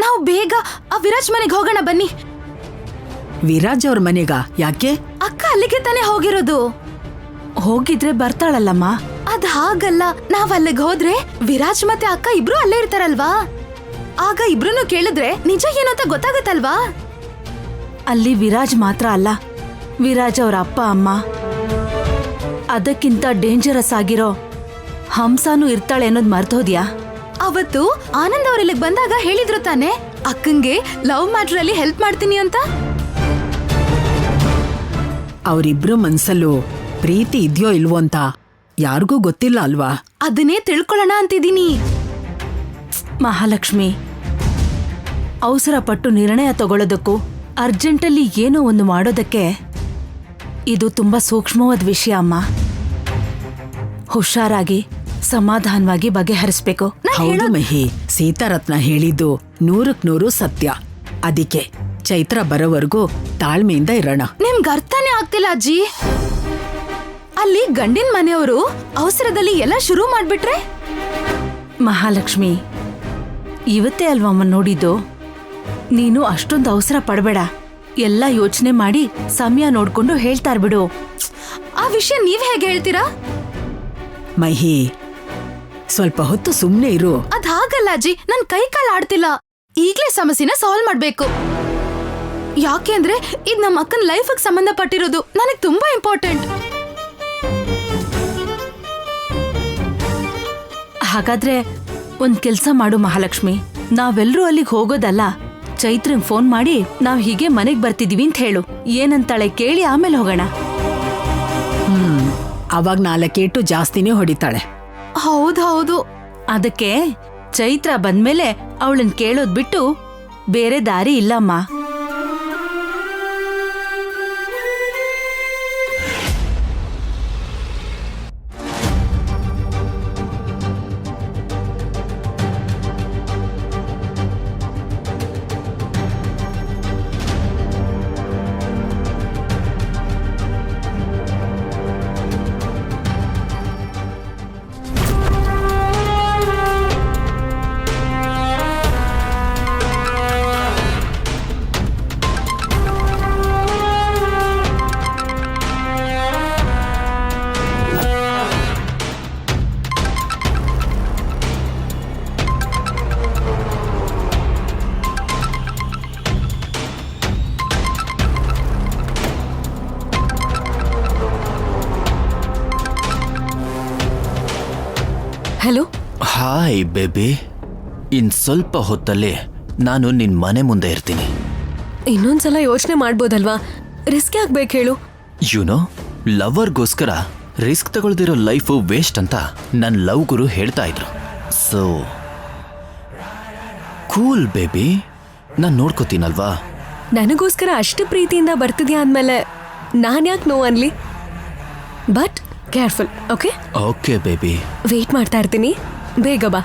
ನಾವು ಬೇಗ ಆ ವಿರಾಜ್ ಮನೆಗೆ ಹೋಗೋಣ ಬನ್ನಿ. ವಿರಾಜ್ ಅವ್ರ ಮನೆಗ? ಯಾಕೆ? ಅಕ್ಕ ಅಲ್ಲಿಗೆ ತಾನೇ ಹೋಗಿರೋದು. ಹೋಗಿದ್ರೆ ಬರ್ತಾಳಲ್ಲಮ್ಮ. ಅದ್ ಹಾಗಲ್ಲ, ನಾವ್ ಅಲ್ಲಿಗೆ ಹೋದ್ರೆ ವಿರಾಜ್ ಮತ್ತೆ ಅಕ್ಕ ಇಬ್ರು ಅಲ್ಲೇ ಇರ್ತಾರಲ್ವಾ, ಆಗ ಇಬ್ರು ಕೇಳಿದ್ರೆ ನಿಜ ಏನು ಅಂತ ಗೊತ್ತಾಗತ್ತಲ್ವಾ. ಅಲ್ಲಿ ವಿರಾಜ್ ಮಾತ್ರ ಅಲ್ಲ, ವಿರಾಜ್ ಅವ್ರ ಅಪ್ಪ ಅಮ್ಮ, ಅದಕ್ಕಿಂತ ಡೇಂಜರಸ್ ಆಗಿರೋ ಹಂಸಾನು ಇರ್ತಾಳೆ ಅನ್ನೋದ್ ಮರ್ತೋದ್ಯಾ? ಅವತ್ತು ಆನಂದ್ ಅವ್ರ ಇಲ್ಲಿಗೆ ಬಂದಾಗ ಹೇಳಿದ್ರು ತಾನೆ ಅಕ್ಕಂಗೆ ಲವ್ ಮ್ಯಾಟರ್ ಅಲ್ಲಿ ಹೆಲ್ಪ್ ಮಾಡ್ತೀನಿ ಅಂತ. ಅವರಿಬ್ರು ಮನ್ಸಲ್ಲೂ ಪ್ರೀತಿ ಇದ್ಯೋ ಇಲ್ವೋ ಅಂತ ಯಾರಿಗೂ ಗೊತ್ತಿಲ್ಲ ಅಲ್ವಾ? ಅದನ್ನೇ ತಿಳ್ಕೊಳ್ಳೋಣ ಅಂತಿದ್ದೀನಿ. ಮಹಾಲಕ್ಷ್ಮಿ, ಅವಸರ ಪಟ್ಟು ನಿರ್ಣಯ ತಗೊಳ್ಳೋದಕ್ಕೂ ಅರ್ಜೆಂಟಲ್ಲಿ ಏನೋ ಒಂದು ಮಾಡೋದಕ್ಕೆ ಇದು ತುಂಬಾ ಸೂಕ್ಷ್ಮವಾದ ವಿಷಯ ಅಮ್ಮ. ಹುಷಾರಾಗಿ ಸಮಾಧಾನವಾಗಿ ಬಗೆಹರಿಸ್ಬೇಕು. ಹೌದು ಮಹಿ, ಸೀತಾರತ್ನ ಹೇಳಿದ್ದು 100% ಸತ್ಯ. ಅದಕ್ಕೆ ಚೈತ್ರ ಬರೋವರೆಗೂ ತಾಳ್ಮೆಯಿಂದ ಇರೋಣ. ನಿಮ್ಗೆ ಅರ್ಥನೇ ಆಗ್ತಿಲ್ಲ ಅಜ್ಜಿ. ಅಲ್ಲಿ ಗಂಡಿನ ಮನೆಯವರು ಅವಸರದಲ್ಲಿ ಎಲ್ಲ ಶುರು ಮಾಡ್ಬಿಟ್ರೆ? ಮಹಾಲಕ್ಷ್ಮಿ, ಇವತ್ತೇ ಅಲ್ವಮ್ಮ ನೋಡಿದ್ದು. ನೀನು ಅಷ್ಟೊಂದು ಅವಸರ ಪಡಬೇಡ. ಎಲ್ಲ ಯೋಚನೆ ಮಾಡಿ ಸಮಯ ನೋಡ್ಕೊಂಡು ಹೇಳ್ತಾ ಇರ್ಬಿಡು. ಆ ವಿಷಯ ನೀವ್ ಹೇಗೆ ಹೇಳ್ತೀರಾ? ಮಹಿ, ಸ್ವಲ್ಪ ಹೊತ್ತು ಸುಮ್ನೆ ಇರು. ಅದ್ ಹಾಗಲ್ಲ ಅಜ್ಜಿ, ನನ್ ಕೈ ಕಾಲು ಆಡ್ತಿಲ್ಲ. ಈಗ್ಲೇ ಸಮಸ್ಯೆನ ಸಾಲ್ವ್ ಮಾಡ್ಬೇಕು. ಯಾಕೆಂದ್ರೆ ಇದ್ ನಮ್ಮ ಅಕ್ಕನ ಲೈಫ್ ಸಂಬಂಧಪಟ್ಟಿರೋದು, ನನಗ್ ತುಂಬಾ ಇಂಪಾರ್ಟೆಂಟ್. ಹಾಗಾದ್ರೆ ಒಂದ್ ಕೆಲ್ಸ ಮಾಡು ಮಹಾಲಕ್ಷ್ಮಿ, ನಾವೆಲ್ಲರೂ ಅಲ್ಲಿಗೆ ಹೋಗೋದಲ್ಲ, ಚೈತ್ರಂಗ್ ಫೋನ್ ಮಾಡಿ ನಾವ್ ಹೀಗೆ ಮನೆಗ್ ಬರ್ತಿದೀವಿ ಅಂತ ಹೇಳು. ಏನಂತಾಳೆ ಕೇಳಿ ಆಮೇಲೆ ಹೋಗೋಣ. ಅವಾಗ 4 ಏಟು ಜಾಸ್ತಿನೇ ಹೊಡಿತಾಳೆ. ಹೌದೌದು. ಅದಕ್ಕೆ ಚೈತ್ರ ಬಂದ್ಮೇಲೆ ಅವಳನ್ ಕೇಳೋದ್ ಬಿಟ್ಟು ಬೇರೆ ದಾರಿ ಇಲ್ಲಮ್ಮ. ಹಲೋ. ಹಾಯ್ ಬೇಬಿ, ಇನ್ ಸ್ವಲ್ಪ ಹೊತ್ತಲ್ಲಿ ನಾನು ನಿನ್ ಮನೆ ಮುಂದೆ ಇರ್ತೀನಿ. ಇನ್ನೊಂದ್ಸಲ ಯೋಚನೆ ಮಾಡ್ಬೋದಲ್ವಾ? ರಿಸ್ಕ್ ಆಗ್ಬೇಕು ಹೇಳು. ಯುನೋ, ಲವರ್ಗೋಸ್ಕರ ರಿಸ್ಕ್ ತಗೊಳ್ದಿರೋ ಲೈಫು ವೇಸ್ಟ್ ಅಂತ ನನ್ ಲವ್ ಗುರು ಹೇಳ್ತಾ ಇದ್ರು. ಸೊ ಕೂಲ್ ಬೇಬಿ, ನಾನ್ ನೋಡ್ಕೋತೀನಲ್ವಾ? ನನಗೋಸ್ಕರ ಅಷ್ಟು ಪ್ರೀತಿಯಿಂದ ಬರ್ತಿದ್ಯಾ ಅಂದ್ಮೇಲೆ ನಾನ್ ಯಾಕೆ ನೋ ಅನ್ಲಿ? But careful, okay? Okay baby. Wait ಮಾಡ್ತಾ ಇರ್ತೀನಿ, ಬೇಗ ಬಾ.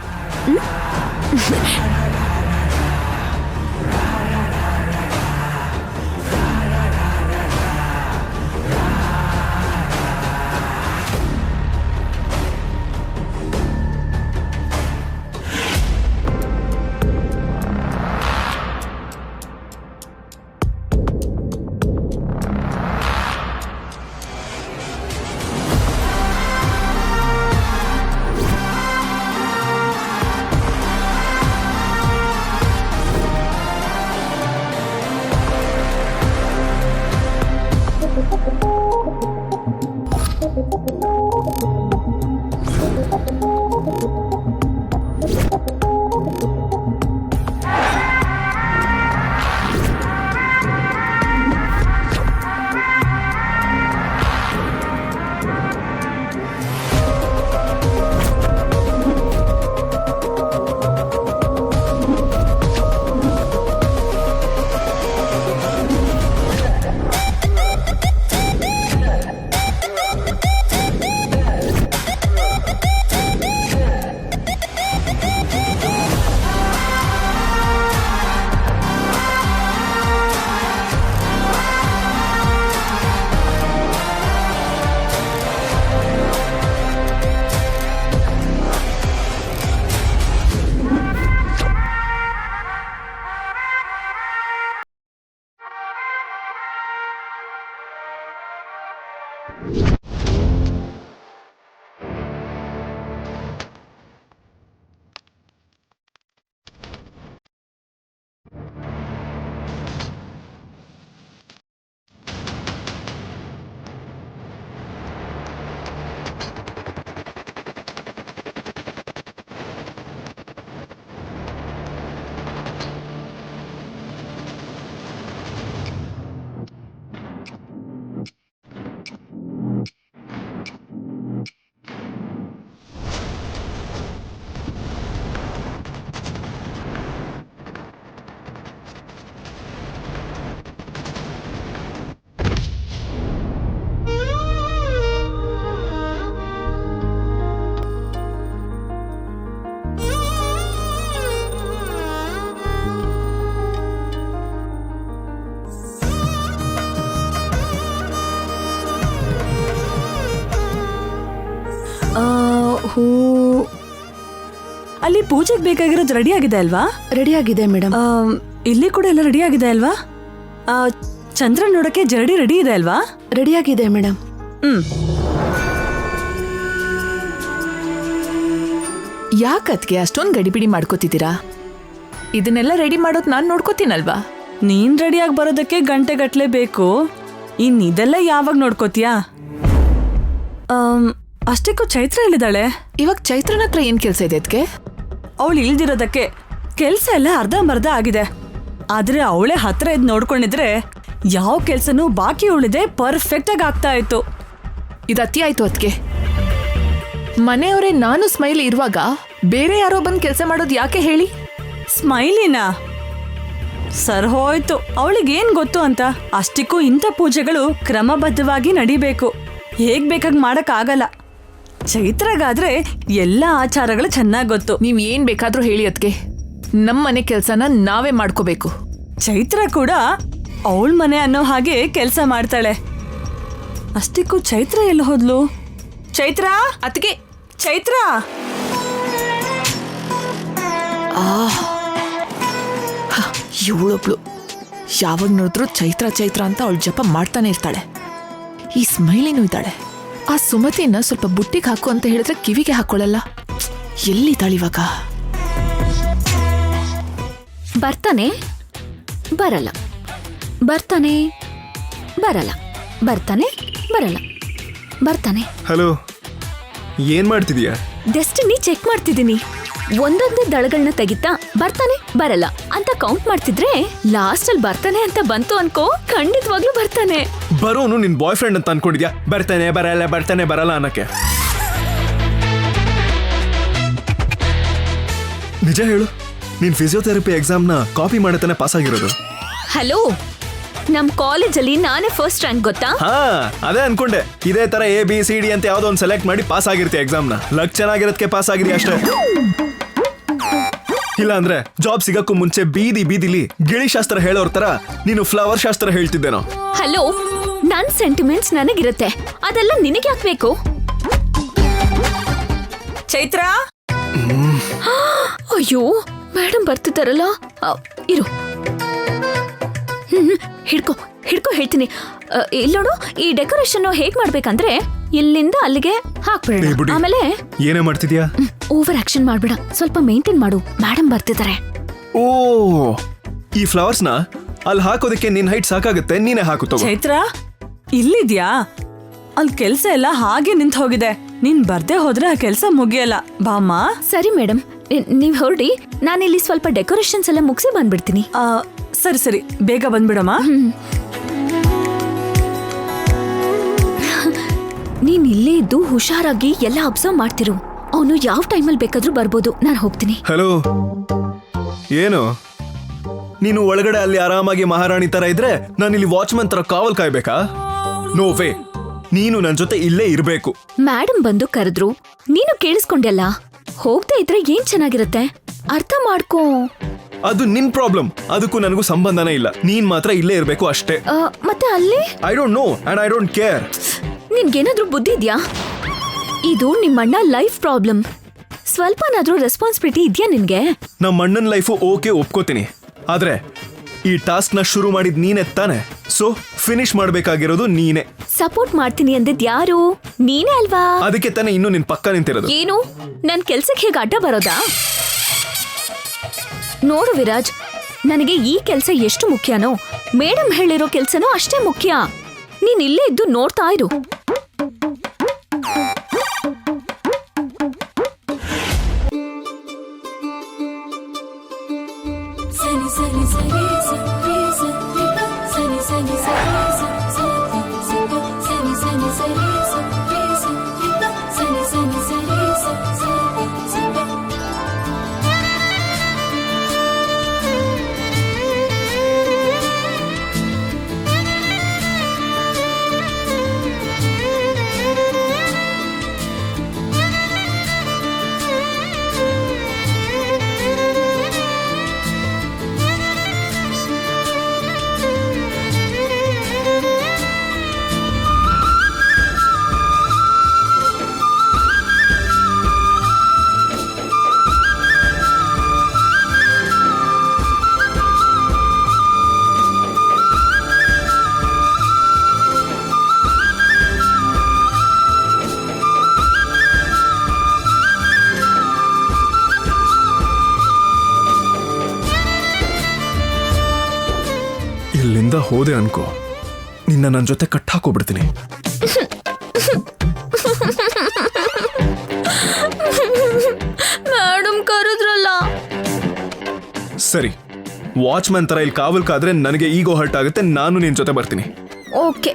ಹೂ ಅಲ್ಲಿ ಪೂಜೆಗೆ ಬೇಕಾಗಿರೋದು ರೆಡಿ ಆಗಿದೆ ಅಲ್ವಾ? ರೆಡಿ ಆಗಿದೆ ಮೇಡಮ್. ಇಲ್ಲಿ ಕೂಡ ಎಲ್ಲ ರೆಡಿ ಆಗಿದೆ ಅಲ್ವಾ? ಚಂದ್ರ ನೋಡಕ್ಕೆ ಜರಡಿ ರೆಡಿ ಇದೆ ಅಲ್ವಾ? ರೆಡಿ ಆಗಿದೆ ಮೇಡಮ್. ಯಾಕದ್ಗೆ ಅಷ್ಟೊಂದು ಗಡಿಬಿಡಿ ಮಾಡ್ಕೋತಿದ್ದೀರಾ? ಇದನ್ನೆಲ್ಲ ರೆಡಿ ಮಾಡೋದು ನಾನು ನೋಡ್ಕೋತೀನಲ್ವಾ? ನೀನ್ ರೆಡಿಯಾಗಿ ಬರೋದಕ್ಕೆ ಗಂಟೆಗಟ್ಲೆ ಬೇಕು. ಇದೆಲ್ಲ ಯಾವಾಗ ನೋಡ್ಕೋತೀಯಾ? ಅಷ್ಟಕ್ಕೂ ಚೈತ್ರ ಹೇಳಿದಾಳೆ. ಇವಾಗ ಚೈತ್ರನ ಹತ್ರ ಏನ್ ಕೆಲಸ ಇದೆ ಅದಕ್ಕೆ? ಅವಳು ಇಲ್ದಿರೋದಕ್ಕೆ ಕೆಲ್ಸ ಎಲ್ಲ ಅರ್ಧಂಬರ್ಧ ಆಗಿದೆ. ಆದ್ರೆ ಅವಳೇ ಹತ್ರ ಇದ್ ನೋಡ್ಕೊಂಡಿದ್ರೆ ಯಾವ ಕೆಲ್ಸನೂ ಬಾಕಿ ಉಳಿದೆ ಪರ್ಫೆಕ್ಟ್ ಆಗಿ ಆಗ್ತಾ ಇತ್ತು. ಇದು ಅತಿ ಆಯ್ತು ಅದಕ್ಕೆ. ಮನೆಯವರೇ ನಾನು ಸ್ಮೈಲಿ ಇರುವಾಗ ಬೇರೆ ಯಾರೋ ಬಂದು ಕೆಲಸ ಮಾಡೋದು ಯಾಕೆ ಹೇಳಿ? ಸ್ಮೈಲಿನಾ? ಸರ್ ಹೋಯ್ತು, ಅವಳಿಗೇನ್ ಗೊತ್ತು ಅಂತ. ಅಷ್ಟಕ್ಕೂ ಇಂಥ ಪೂಜೆಗಳು ಕ್ರಮಬದ್ಧವಾಗಿ ನಡಿಬೇಕು, ಹೇಗ್ ಬೇಕಾಗ್ ಮಾಡಕ್ ಆಗಲ್ಲ. ಚೈತ್ರಗಾದ್ರೆ ಎಲ್ಲ ಆಚಾರಗಳು ಚೆನ್ನಾಗ್ ಗೊತ್ತು. ನೀವ್ ಏನ್ ಬೇಕಾದ್ರೂ ಹೇಳಿ ಅದಕ್ಕೆ, ನಮ್ಮ ಮನೆ ಕೆಲ್ಸನ ನಾವೇ ಮಾಡ್ಕೋಬೇಕು. ಚೈತ್ರ ಕೂಡ ಅವಳ ಮನೆ ಅನ್ನೋ ಹಾಗೆ ಕೆಲಸ ಮಾಡ್ತಾಳೆ. ಅಷ್ಟಕ್ಕೂ ಚೈತ್ರ ಎಲ್ಲಿ ಹೋದ್ಲು? ಚೈತ್ರ ಅದಕ್ಕೆ ಚೈತ್ರ ಇವಳೊಬ್ಳು ಯಾವಾಗ ನೋಡಿದ್ರು ಚೈತ್ರ ಚೈತ್ರ ಅಂತ ಅವಳು ಜಪ ಮಾಡ್ತಾನೆ ಇರ್ತಾಳೆ. ಈ ಸ್ಮೈಲಿನೂ ಇದ್ದಾಳೆ. ಆ ಸುಮತಿನ ಸ್ವಲ್ಪ ಬುಟ್ಟಿಗೆ ಹಾಕು ಅಂತ ಹೇಳಿದ್ರೆ ಕಿವಿಗೆ ಹಾಕೊಳ್ಳಲ್ಲ. ಎಲ್ಲಿದ್ದಾಳೆ ಇವಾಗ? ಬರ್ತಾನೆ ಬರಲ್ಲ, ಬರ್ತಾನೆ ಬರಲ್ಲ, ಬರ್ತಾನೆ ಬರಲ್ಲ, ಬರ್ತಾನೆ. ಹಲೋ, ಏನ್ ಮಾಡ್ತಿದೀಯಾ? ಡೆಸ್ಟಿನಿ ಚೆಕ್ ಮಾಡ್ತಿದ್ದೀನಿ. ಒಂದೊಂದೇ ದಳಗಳನ್ನ ತೆಗಿತಾ ಬರ್ತಾನೆ ಬರಲ್ಲ ಅಂತ ಕೌಂಟ್ ಮಾಡ್ತಿದ್ರೆ ಲಾಸ್ಟ್ ಅಲ್ಲಿ ಬರ್ತಾನೆ ಅಂತ ಬಂತು ಅನ್ಕೋ, ಖಂಡಿತವಾಗ್ಲೂ ಬರ್ತಾನೆ. ಬರೋನು ನಿನ್ ಬಾಯ್ ಫ್ರೆಂಡ್ ಅಂತ ಅನ್ಕೊಂಡಿದ್ಯಾ? ಬರ್ತಾನೆ ಬರಲ್ಲ ಬರ್ತಾನೆ ಬರಲ್ಲ ಅನ್ನಕ್ಕೆ. ನಿಜ ಹೇಳು, ನೀನ್ ಫಿಸಿಯೋಥೆರಪಿ ಎಕ್ಸಾಮ್ನ ಕಾಪಿ ಮಾಡತಾನೆ ಪಾಸ್ ಆಗಿರೋದು? ಹಲೋ, ನಮ್ ಕಾಲೇಜಲ್ಲಿ ನಾನೇ ಫಸ್ಟ್ ರ್ಯಾಂಕ್ ಗೊತ್ತಾ? ಹಾ, ಅದೇ ಅನ್ಕೊಂಡೆ. ಇದೇ ತರ ABCD ಅಂತ ಯಾವ್ದೋ ಒಂದು ಸೆಲೆಕ್ಟ್ ಮಾಡಿ ಪಾಸ್ ಆಗಿರ್ತೀಯ ಎಕ್ಸಾಮ್ನ. ಲಕ್ ಚೆನ್ನಾಗಿರೋದಕ್ಕೆ ಪಾಸ್ ಆಗಿದೆಯಾ ಅಷ್ಟೇ. ಇಲ್ಲ ಅಂದ್ರೆ ಜಾಬ್ ಸಿಗಕ್ಕೂ ಮುಂಚೆ ಬೀದಿಲಿ ಗಿಳಿಶಾಸ್ತ್ರ ಹೇಳೋರ್ ತರ ನೀನು ಫ್ಲವರ್ ಶಾಸ್ತ್ರ ಹೇಳ್ತಿದ್ದೇನೋ. ಹಲೋ, ನನ್ ಸೆಂಟಿಮೆಂಟ್ಸ್ ನನಗಿರುತ್ತೆ, ಅದೆಲ್ಲ ನಿನಗೆ ಯಾಕೆ ಬೇಕು? ಚೈತ್ರ ಅಯ್ಯೋ, ಮೇಡಮ್ ಬರ್ತಿದ್ದಾರಲ್ಲ. ಇರು, ಹಿಡ್ಕೊ ಹಿಡ್ಕೊ ಹೇಳ್ತೀನಿ. ಇಲ್ಲೋಡು, ಈ ಡೆಕೋರೇಷನ್ ಹೇಗ್ ಮಾಡ್ಬೇಕಂದ್ರೆ ಇಲ್ಲಿಂದ ಅಲ್ಲಿಗೆ ಹಾಕ್ಬಿಡ. ಆಮೇಲೆ ಏನೇ ಮಾಡ್ತಿದ್ಯಾ? ಓವರ್ ಆಕ್ಷನ್ ಮಾಡ್ಬೇಡ, ಸ್ವಲ್ಪ ಮೇಂಟೈನ್ ಮಾಡು. ಮೇಡಮ್ ಬರ್ತಿದ್ದಾರೆ. ಓ, ಈ ಫ್ಲವರ್ಸ್ ನ ಅಲ್ಲಿ ಹಾಕೋದಕ್ಕೆ ನಿನ್ ಹೈಟ್ ಸಾಕಾಗುತ್ತೆ, ನೀನೇ ಹಾಕು ತಗೋ. ಚೈತ್ರ ಇಲ್ಲಿದ್ಯಾ? ಅಲ್ಲಿ ಕೆಲ್ಸ ಎಲ್ಲ ಹಾಗೆ ನಿಂತ ಹೋಗಿದೆ. ನೀನ್ ಬರ್ದೇ ಹೋದ್ರೆ ಆ ಕೆಲ್ಸ ಮುಗಿಯಲ್ಲ. ಬಾಮ್ಮ. ಸರಿ ಮೇಡಮ್, ನೀವ್ ಹೊರಡಿ, ನಾನಿಲ್ಲಿ ಸ್ವಲ್ಪ ಡೆಕೋರೇಷನ್ಸ್ ಎಲ್ಲ ಮುಗಿಸಿ ಬಂದ್ಬಿಡ್ತೀನಿ. ಸರಿ ಸರಿ, ಬೇಗ ಬಂದ್ಬಿಡಮ್ಮ. ನೀನ್ ಇಲ್ಲೇ ಇದ್ದು ಹುಷಾರಾಗಿ ಎಲ್ಲ ಅಬ್ಸರ್ವ್ ಮಾಡ್ತಿರು. ಅವನು ಯಾವ ಟೈಮಲ್ಲಿ ಬೇಕಾದ್ರೂ ಬರ್ಬೋದು. ನಾನು ಹೋಗ್ತೀನಿ. ಹಲೋ, ಏನು ನೀನು ಒಳಗಡೆ ಅಲ್ಲಿ ಆರಾಮಾಗಿ ಮಹಾರಾಣಿ ತರ ಇದ್ರೆ ನಾನು ಇಲ್ಲಿ ವಾಚ್ಮನ್ ತರ ಕಾವಲ್ ಕಾಯ್ಬೇಕಾ? ನೋ ವೇ, ನೀನು ನನ್ ಜೊತೆ ಇಲ್ಲೇ ಇರ್ಬೇಕು. ಮೇಡಮ್ ಬಂದು ಕರೆದ್ರು, ನೀನು ಕೇಳಿಸ್ಕೊಂಡೆಲ್ಲ. ಹೋಗ್ತಾ ಇದ್ರೆ ಏನ್ ಚೆನ್ನಾಗಿರುತ್ತೆ, ಅರ್ಥ ಮಾಡ್ಕೋ. ಅದು ನಿನ್ ಪ್ರಾಬ್ಲಮ್, ಅದಕ್ಕೂ ನನಗೂ ಸಂಬಂಧನೇ ಇಲ್ಲ. ನೀನ್ ಮಾತ್ರ ಇಲ್ಲೇ ಇರ್ಬೇಕು ಅಷ್ಟೇ. ಮತ್ತೆ ಅಲ್ಲಿ I don't know and I don't care. ನಿನ್ಗೇನಾದ್ರೂ ಬುದ್ಧಿ ಇದ್ಯಾ? ಇದು ನಿಮ್ಮಣ್ಣ ಲೈಫ್ ಪ್ರಾಬ್ಲಮ್. ಸ್ವಲ್ಪನಾದ್ರೂ ರೆಸ್ಪಾನ್ಸಿಬಿಲಿಟಿ ಇದ್ಯಾ ನಿನ್ಗೆ? ನಮ್ಮ ಅಣ್ಣನ ಲೈಫು ಓಕೆ, ಒಪ್ಕೋತೀನಿ. ಆದ್ರೆ ಈ ಟಾಸ್ಕ್ ನ ಶುರು ಮಾಡಿದ್ ನೀನೇ ತಾನೆ, ಸೊ ಫಿನಿಶ್ ಮಾಡ್ಬೇಕಾಗಿರೋದು ನೀನೇ. ಸಪೋರ್ಟ್ ಮಾಡ್ತೀನಿ ಅಂದಿದ್ ಯಾರು? ನೀನೇ ಅಲ್ವಾ? ಅದಕ್ಕೆ ತಾನೇ ಇನ್ನು ನಿನ್ ಪಕ್ಕ ನಿಂತಿರೋದು. ಏನು, ನನ್ ಕೆಲ್ಸಕ್ಕೆ ಹೇಗೆ ಅಡ್ಡ ಬರೋದಾ? ನೋಡು ವಿರಾಜ್, ನನಗೆ ಈ ಕೆಲ್ಸ ಎಷ್ಟು ಮುಖ್ಯನೋ ಮೇಡಮ್ ಹೇಳಿರೋ ಕೆಲ್ಸನೂ ಅಷ್ಟೇ ಮುಖ್ಯ. ನೀನ್ ಇಲ್ಲೇ ಇದ್ದು ನೋಡ್ತಾ ಇರು. ಇಲ್ಲಿಂದ ಹೋದೆ ಅನ್ಕೋ, ನಿನ್ನ ನನ್ನ ಜೊತೆ ಕಟ್ಟಾಕೋಬಿಡ್ತೀನಿ. ಮೇಡಮ್ ಕರೆದ್ರಲ್ಲ. ಸರಿ, ವಾಚ್ಮನ್ ತರ ಇಲ್ಲಿ ಕಾವಲ್ ಕಾದ್ರೆ ನನಗೆ ಈಗೋ ಹರ್ಟ್ ಆಗುತ್ತೆ. ನಾನು ನಿನ್ ಜೊತೆ ಬರ್ತೀನಿ. ಓಕೆ.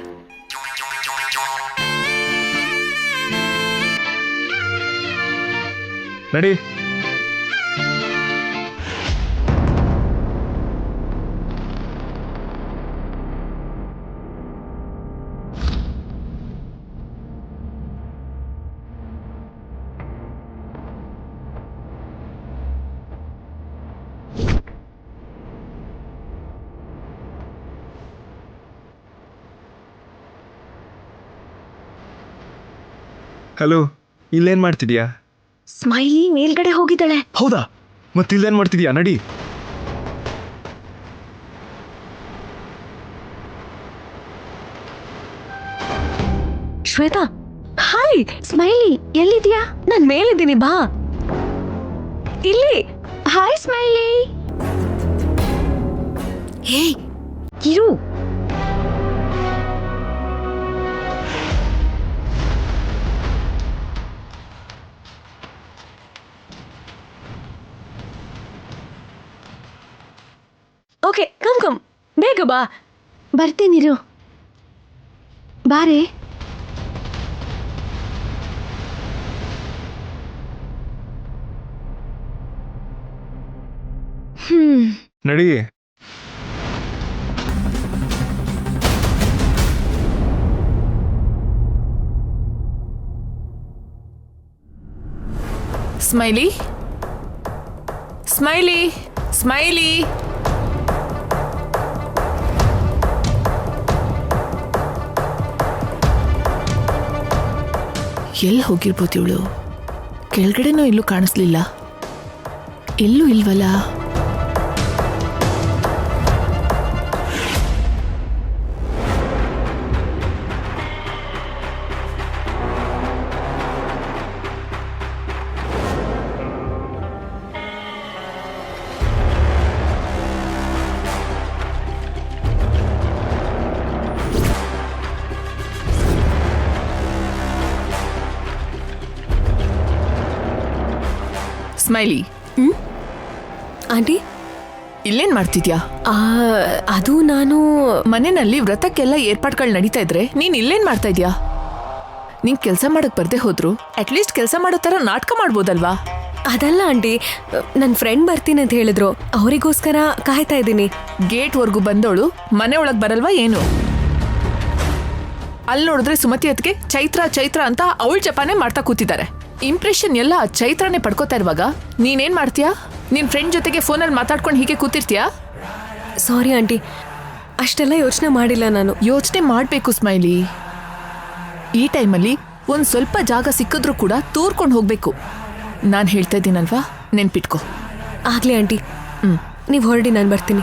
ನಡಿ. ಹಲೋ, ಇಲ್ಲೇನ್ ಮಾಡ್ತಿದ್ಯಾ? ಸ್ಮೈಲಿ ಮೇಲ್ಗಡೆ ಹೋಗಿದ್ದಾಳೆ. ಹೌದಾ? ಮತ್ತಿಲ್ಲೇನ್ ಮಾಡ್ತಿದ್ಯಾ? ನಡಿ. ಶ್ವೇತಾ, ಹಾಯ್. ಸ್ಮೈಲಿ ಎಲ್ಲಿದ್ಯಾ? ನಾನ್ ಮೇಲಿದ್ದೀನಿ, ಬಾ ಇಲ್ಲಿ. Hi smiley. ಹೇ ಇರು. ಓಕೆ, ಕಮ್ ಬೇಗ ಬಾ. ಬರ್ತೀನಿರು, ಬಾರೆ. ನಡಿ. Smiley, smiley, smiley. ಎಲ್ಲಿ ಹೋಗಿರ್ಬೋದು ಇವಳು? ಕೆಳಗಡೆನೂ ಎಲ್ಲೂ ಕಾಣಿಸ್ಲಿಲ್ಲ. ಎಲ್ಲೂ ಇಲ್ವಲ್ಲ. ಸ್ಮೈಲಿ, ಆಂಟಿ, ಇಲ್ಲೇನ್ ಮಾಡ್ತಿದ್ಯಾ? ಅದು ನಾನು ಮನೆಯಲ್ಲಿ ವ್ರತಕ್ಕೆಲ್ಲ ಏರ್ಪಾಟ್ಗಳು ನಡೀತಾ ಇದ್ರೆ ನೀನ್ ಇಲ್ಲೇನ್ ಮಾಡ್ತಾ ಇದ್ಯಾ? ನಿಂಗ್ ಕೆಲಸ ಮಾಡಕ್ ಬರ್ದೆ ಹೋದ್ರು ಅಟ್ಲೀಸ್ಟ್ ಕೆಲಸ ಮಾಡೋ ತರ ನಾಟಕ ಮಾಡ್ಬೋದಲ್ವಾ? ಅದಲ್ಲ ಆಂಟಿ, ನನ್ನ ಫ್ರೆಂಡ್ ಬರ್ತೀನಿ ಅಂತ ಹೇಳಿದ್ರು, ಅವರಿಗೋಸ್ಕರ ಕಾಯ್ತಾ ಇದ್ದೀನಿ. ಗೇಟ್ ವರ್ಗೂ ಬಂದವಳು ಮನೆ ಒಳಗ್ ಬರಲ್ವಾ ಏನು? ಅಲ್ಲಿ ನೋಡಿದ್ರೆ ಸುಮತಿ ಅತ್ಗೆ ಚೈತ್ರ ಚೈತ್ರ ಅಂತ ಅವಳ ಜಪಾನೆ ಮಾಡ್ತಾ ಕೂತಿದ್ದಾರೆ. ಇಂಪ್ರೆಷನ್ ಎಲ್ಲ ಚೈತ್ರನೇ ಪಡ್ಕೋತಾ ಇರುವಾಗ ನೀನೇನ್ ಮಾಡ್ತೀಯಾ? ನಿನ್ ಫ್ರೆಂಡ್ ಜೊತೆಗೆ ಫೋನಲ್ಲಿ ಮಾತಾಡ್ಕೊಂಡು ಹೀಗೆ ಕೂತಿರ್ತೀಯಾ? ಸಾರಿ ಆಂಟಿ, ಅಷ್ಟೆಲ್ಲ ಯೋಚನೆ ಮಾಡಿಲ್ಲ ನಾನು. ಯೋಚನೆ ಮಾಡ್ಬೇಕು ಸ್ಮೈಲಿ. ಈ ಟೈಮಲ್ಲಿ ಒಂದ್ ಸ್ವಲ್ಪ ಜಾಗ ಸಿಕ್ಕಿದ್ರೂ ಕೂಡ ತೂರ್ಕೊಂಡು ಹೋಗ್ಬೇಕು. ನಾನ್ ಹೇಳ್ತಾ ಇದ್ದೀನಲ್ವಾ, ನೆನ್ಪಿಟ್ಕೋ. ಆಗ್ಲಿ ಆಂಟಿ, ನೀವು ಹೊರಡಿ, ನಾನು ಬರ್ತೀನಿ.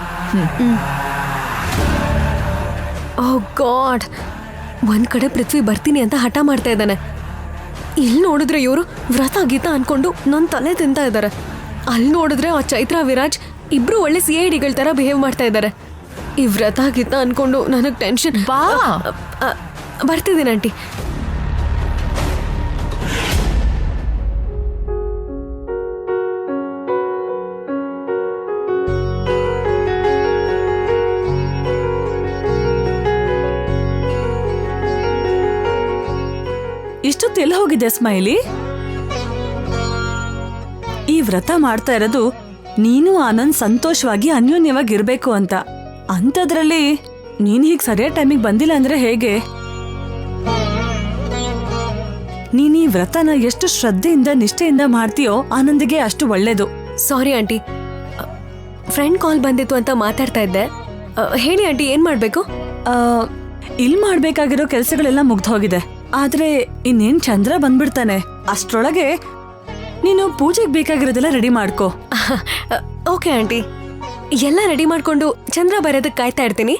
ಓ ಗಾಡ್, ಒಂದ್ ಕಡೆ ಪೃಥ್ವಿ ಬರ್ತೀನಿ ಅಂತ ಹಠ ಮಾಡ್ತಾ ಇದ್ದಾನೆ. ಇಲ್ಲಿ ನೋಡಿದ್ರೆ ಇವರು ವ್ರತ ಗೀತ ಅನ್ಕೊಂಡು ನನ್ನ ತಲೆ ತಿಂತಾ ಇದ್ದಾರೆ. ಅಲ್ಲಿ ನೋಡಿದ್ರೆ ಆ ಚೈತ್ರ ವಿರಾಜ್ ಇಬ್ರು ಒಳ್ಳೆ CIDಗಳ ತರ ಬಿಹೇವ್ ಮಾಡ್ತಾ ಇದ್ದಾರೆ. ಈ ವ್ರತ ಗೀತ ಅನ್ಕೊಂಡು ನನಗೆ ಟೆನ್ಷನ್. ಬಾ, ಬರ್ತಿದ್ದೀನಿ ಆಂಟಿ. ಇಷ್ಟೊತ್ತು ಎಲ್ಲ ಹೋಗಿದೆ ಸ್ಮೈಲಿ? ಈ ವ್ರತ ಮಾಡ್ತಾ ಇರೋದು ನೀನು ಆನಂದ್ ಸಂತೋಷವಾಗಿ ಅನ್ಯೋನ್ಯವಾಗಿ ಇರ್ಬೇಕು ಅಂತ. ಅಂಥದ್ರಲ್ಲಿ ನೀನ್ ಹೀಗೆ ಸರಿಯಾದ ಟೈಮಿಗೆ ಬಂದಿಲ್ಲ ಅಂದ್ರೆ ಹೇಗೆ? ನೀನ್ ಈ ವ್ರತನ ಎಷ್ಟು ಶ್ರದ್ಧೆಯಿಂದ ನಿಷ್ಠೆಯಿಂದ ಮಾಡ್ತೀಯೋ ಆನಂದಿಗೆ ಅಷ್ಟು ಒಳ್ಳೇದು. ಸಾರಿ ಆಂಟಿ, ಫ್ರೆಂಡ್ ಕಾಲ್ ಬಂದಿತ್ತು ಅಂತ ಮಾತಾಡ್ತಾ ಇದ್ದೆ. ಹೇಳಿ ಆಂಟಿ, ಏನ್ ಮಾಡ್ಬೇಕು? ಇಲ್ಲಿ ಮಾಡ್ಬೇಕಾಗಿರೋ ಕೆಲಸಗಳೆಲ್ಲ ಮುಗ್ದು ಹೋಗಿದೆ. ಆದ್ರೆ ಇನ್ನೇನ್ ಚಂದ್ರ ಬಂದ್ಬಿಡ್ತಾನೆ. ಅಷ್ಟ್ರೊಳಗೆ ನೀನು ಪೂಜೆಗೆ ಬೇಕಾಗಿರೋದೆಲ್ಲ ರೆಡಿ ಮಾಡ್ಕೋ. ಓಕೆ ಆಂಟಿ, ಎಲ್ಲ ರೆಡಿ ಮಾಡ್ಕೊಂಡು ಚಂದ್ರ ಬರೋದಕ್ಕೆ ಕಾಯ್ತಾ ಇರ್ತೀನಿ.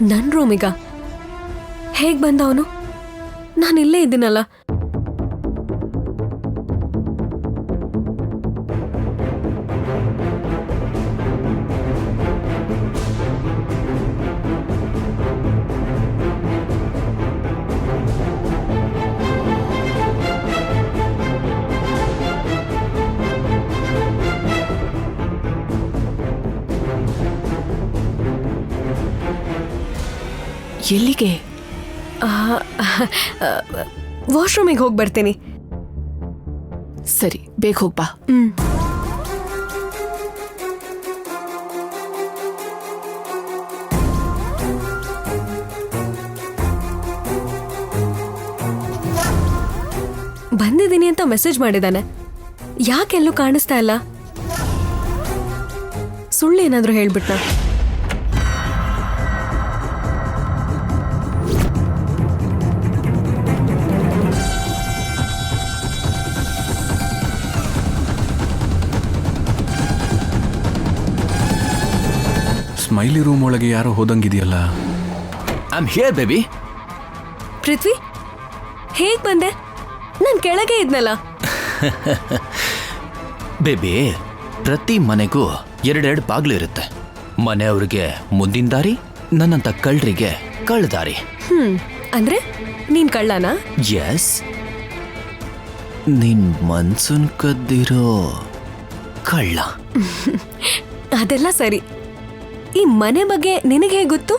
ನನ್ನ ರೂಮಿಗ ಹೇಗ್ ಬಂದ ಅವನು? ನಾನು ಇಲ್ಲೇ ಇದ್ದೀನಲ್ಲ. ಎಲ್ಲಿಗೆ? ವಾಶ್ರೂಮಿಗೆ ಹೋಗಿ ಬರ್ತೀನಿ. ಸರಿ, ಬೇಗ ಹೋಗ್ಬಾ. ಬಂದಿದ್ದೀನಿ ಅಂತ ಮೆಸೇಜ್ ಮಾಡಿದಾನೆ. ಯಾಕೆಲ್ಲೂ ಕಾಣಿಸ್ತಾ ಇಲ್ಲ? ಸುಳ್ಳು ಏನಾದ್ರೂ ಹೇಳ್ಬಿಟ್ಟ? ಸ್ಮೈಲಿ ರೂಮ್ ಒಳಗೆ ಯಾರೋ ಹೋದಂಗಿದೆಯಲ್ಲ. I am here baby. Prithvi, ಹೇಗ್ ಬಂದೆ? ನಾನು ಕೆಳಗೆ ಇದ್ನಲ್ಲ. ಬೇಬಿ, ಪ್ರತಿ ಮನೆಗೂ ಎರಡೆರಡು ಬಾಗ್ಲು ಇರುತ್ತೆ. ಮನೆಯವ್ರಿಗೆ ಮುಂದಿನ ದಾರಿ, ನನ್ನಂತ ಕಳ್ಳರಿಗೆ ಕಳ್ಳದಾರಿ. ಅಂದ್ರೆ ನೀನ್ ಕಳ್ಳನಾ? ಎಸ್, ನಿನ್ ಮನ್ಸನ್ ಕದ್ದಿರೋ ಕಳ್ಳ. ಅದೆಲ್ಲ ಸರಿ. ಈ ಮನೆ ಬಗ್ಗೆ ನಿನಗೆ ಹೇಗೆ ಗೊತ್ತು?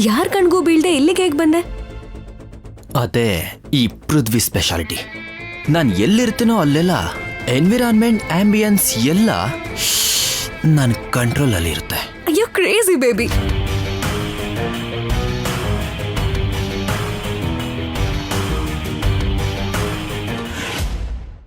ಯಾರ್ ಕಣ್ಗೂ ಬೀಳ್ದೆ ಇಲ್ಲಿಗೆ ಹೇಗ್ ಬಂದೆ? ಅದೇ ಈ ಪೃಥ್ವಿ ಸ್ಪೆಷಾಲಿಟಿ. ನಾನು ಎಲ್ಲಿರ್ತೀನೋ ಅಲ್ಲೆಲ್ಲ ಎನ್ವಿರಾನ್ಮೆಂಟ್, ಆಂಬಿಯನ್ಸ್ ಎಲ್ಲ ನನ್ನ ಕಂಟ್ರೋಲಲ್ಲಿ ಇರುತ್ತೆ. ಅಯ್ಯೋ ಕ್ರೇಜಿ ಬೇಬಿ.